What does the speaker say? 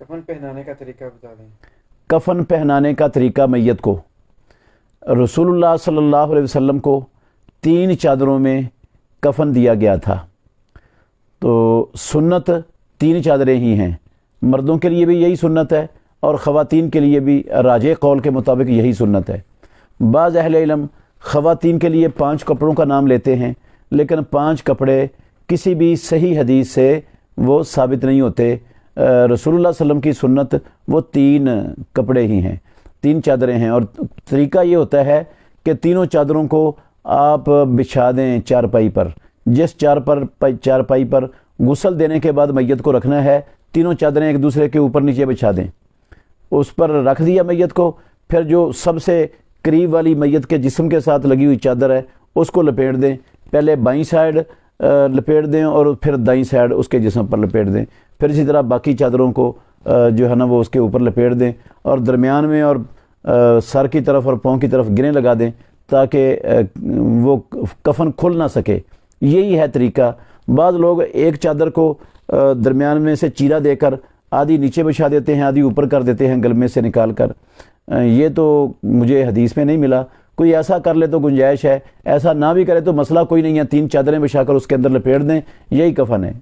کفن پہنانے کا طریقہ بتا دیں۔ کفن پہنانے کا طریقہ میت کو، رسول اللہ صلی اللہ علیہ وسلم کو 3 چادروں میں کفن دیا گیا تھا۔ تو سنت 3 چادریں ہی ہیں، مردوں کے لیے بھی یہی سنت ہے اور خواتین کے لیے بھی راجح قول کے مطابق یہی سنت ہے۔ بعض اہل علم خواتین کے لیے 5 کپڑوں کا نام لیتے ہیں، لیکن 5 کپڑے کسی بھی صحیح حدیث سے وہ ثابت نہیں ہوتے۔ رسول اللہ صلی اللہ علیہ وسلم کی سنت وہ 3 کپڑے ہی ہیں، 3 چادریں ہیں، اور طریقہ یہ ہوتا ہے کہ تینوں چادروں کو آپ بچھا دیں چارپائی پر۔ جس چارپائی پر غسل دینے کے بعد میت کو رکھنا ہے، تینوں چادریں ایک دوسرے کے اوپر نیچے بچھا دیں، اس پر رکھ دیا میت کو۔ پھر جو سب سے قریب والی میت کے جسم کے ساتھ لگی ہوئی چادر ہے اس کو لپیٹ دیں، پہلے بائیں سائڈ لپیٹ دیں اور پھر دائیں سائڈ اس کے جسم پر لپیٹ دیں، پھر اسی طرح باقی چادروں کو جو ہے نا وہ اس کے اوپر لپیٹ دیں، اور درمیان میں اور سر کی طرف اور پاؤں کی طرف گریں لگا دیں تاکہ وہ کفن کھل نہ سکے۔ یہی ہے طریقہ۔ بعض لوگ ایک چادر کو درمیان میں سے چیرا دے کر آدھی نیچے بچھا دیتے ہیں، آدھی اوپر کر دیتے ہیں گلمے سے نکال کر۔ یہ تو مجھے حدیث میں نہیں ملا، کوئی ایسا کر لے تو گنجائش ہے، ایسا نہ بھی کرے تو مسئلہ کوئی نہیں ہے، 3 چادریں بچھا کر اس کے اندر لپیٹ دیں، یہی کفن ہے۔